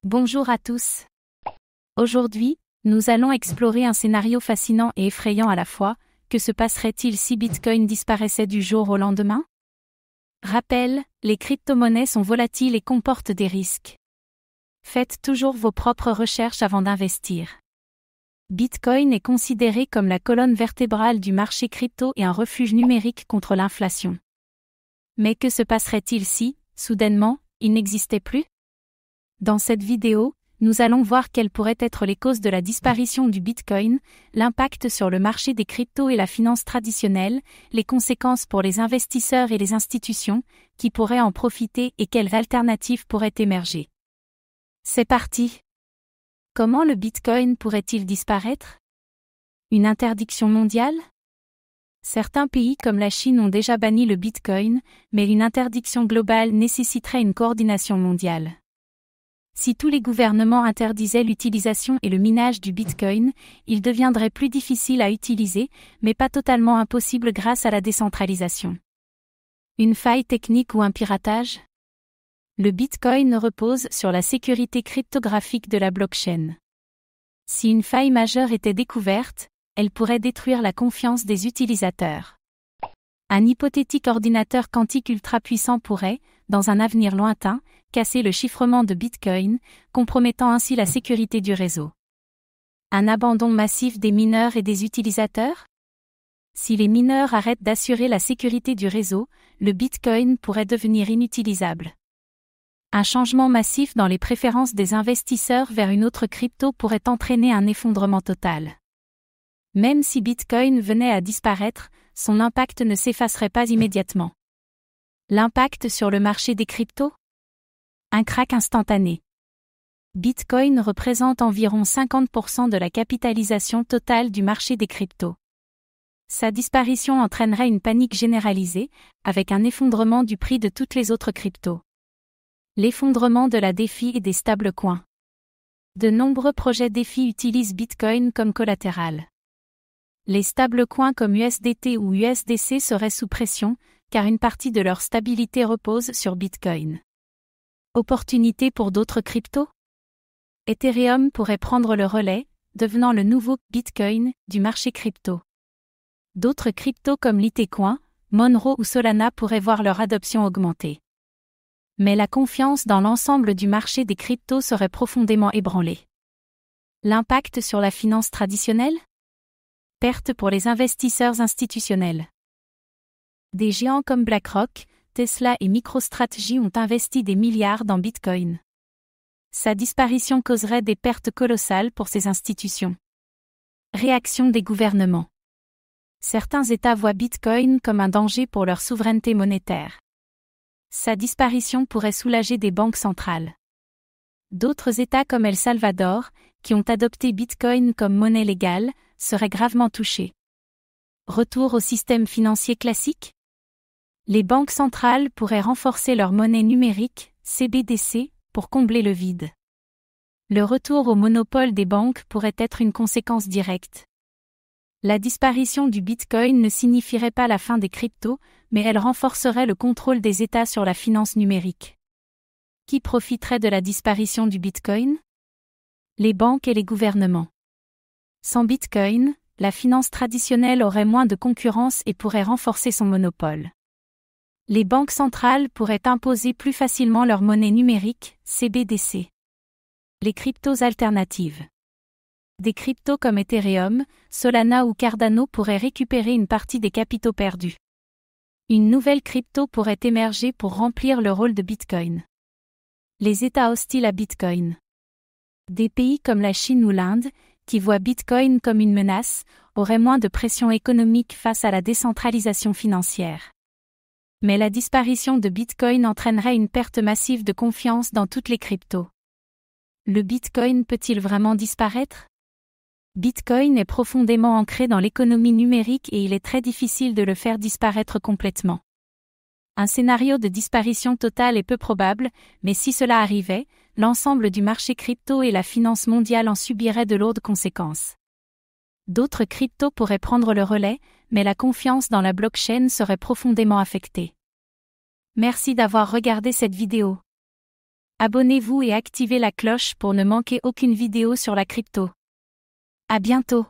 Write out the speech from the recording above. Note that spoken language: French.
Bonjour à tous. Aujourd'hui, nous allons explorer un scénario fascinant et effrayant à la fois. Que se passerait-il si Bitcoin disparaissait du jour au lendemain? Rappel, les crypto-monnaies sont volatiles et comportent des risques. Faites toujours vos propres recherches avant d'investir. Bitcoin est considéré comme la colonne vertébrale du marché crypto et un refuge numérique contre l'inflation. Mais que se passerait-il si, soudainement, il n'existait plus? Dans cette vidéo, nous allons voir quelles pourraient être les causes de la disparition du Bitcoin, l'impact sur le marché des cryptos et la finance traditionnelle, les conséquences pour les investisseurs et les institutions, qui pourraient en profiter et quelles alternatives pourraient émerger. C'est parti! Comment le Bitcoin pourrait-il disparaître? Une interdiction mondiale? Certains pays comme la Chine ont déjà banni le Bitcoin, mais une interdiction globale nécessiterait une coordination mondiale. Si tous les gouvernements interdisaient l'utilisation et le minage du Bitcoin, il deviendrait plus difficile à utiliser, mais pas totalement impossible grâce à la décentralisation. Une faille technique ou un piratage? Le Bitcoin repose sur la sécurité cryptographique de la blockchain. Si une faille majeure était découverte, elle pourrait détruire la confiance des utilisateurs. Un hypothétique ordinateur quantique ultra puissant pourrait, dans un avenir lointain, casser le chiffrement de Bitcoin, compromettant ainsi la sécurité du réseau. Un abandon massif des mineurs et des utilisateurs? Si les mineurs arrêtent d'assurer la sécurité du réseau, le Bitcoin pourrait devenir inutilisable. Un changement massif dans les préférences des investisseurs vers une autre crypto pourrait entraîner un effondrement total. Même si Bitcoin venait à disparaître, son impact ne s'effacerait pas immédiatement. L'impact sur le marché des cryptos? Un krach instantané. Bitcoin représente environ 50% de la capitalisation totale du marché des cryptos. Sa disparition entraînerait une panique généralisée, avec un effondrement du prix de toutes les autres cryptos. L'effondrement de la DeFi et des stablecoins. De nombreux projets DeFi utilisent Bitcoin comme collatéral. Les stablecoins comme USDT ou USDC seraient sous pression, car une partie de leur stabilité repose sur Bitcoin. Opportunité pour d'autres cryptos? Ethereum pourrait prendre le relais, devenant le nouveau Bitcoin du marché crypto. D'autres cryptos comme Litecoin, Monero ou Solana pourraient voir leur adoption augmenter. Mais la confiance dans l'ensemble du marché des cryptos serait profondément ébranlée. L'impact sur la finance traditionnelle? Perte pour les investisseurs institutionnels. Des géants comme BlackRock, Tesla et MicroStrategy ont investi des milliards dans Bitcoin. Sa disparition causerait des pertes colossales pour ces institutions. Réaction des gouvernements. Certains États voient Bitcoin comme un danger pour leur souveraineté monétaire. Sa disparition pourrait soulager des banques centrales. D'autres États comme El Salvador, qui ont adopté Bitcoin comme monnaie légale, seraient gravement touchés. Retour au système financier classique? Les banques centrales pourraient renforcer leur monnaie numérique, CBDC, pour combler le vide. Le retour au monopole des banques pourrait être une conséquence directe. La disparition du Bitcoin ne signifierait pas la fin des cryptos, mais elle renforcerait le contrôle des États sur la finance numérique. Qui profiterait de la disparition du Bitcoin? Les banques et les gouvernements. Sans Bitcoin, la finance traditionnelle aurait moins de concurrence et pourrait renforcer son monopole. Les banques centrales pourraient imposer plus facilement leur monnaie numérique, CBDC. Les cryptos alternatives. Des cryptos comme Ethereum, Solana ou Cardano pourraient récupérer une partie des capitaux perdus. Une nouvelle crypto pourrait émerger pour remplir le rôle de Bitcoin. Les États hostiles à Bitcoin. Des pays comme la Chine ou l'Inde, qui voient Bitcoin comme une menace, auraient moins de pression économique face à la décentralisation financière. Mais la disparition de Bitcoin entraînerait une perte massive de confiance dans toutes les cryptos. Le Bitcoin peut-il vraiment disparaître? Bitcoin est profondément ancré dans l'économie numérique et il est très difficile de le faire disparaître complètement. Un scénario de disparition totale est peu probable, mais si cela arrivait, l'ensemble du marché crypto et la finance mondiale en subiraient de lourdes conséquences. D'autres cryptos pourraient prendre le relais, mais la confiance dans la blockchain serait profondément affectée. Merci d'avoir regardé cette vidéo. Abonnez-vous et activez la cloche pour ne manquer aucune vidéo sur la crypto. À bientôt.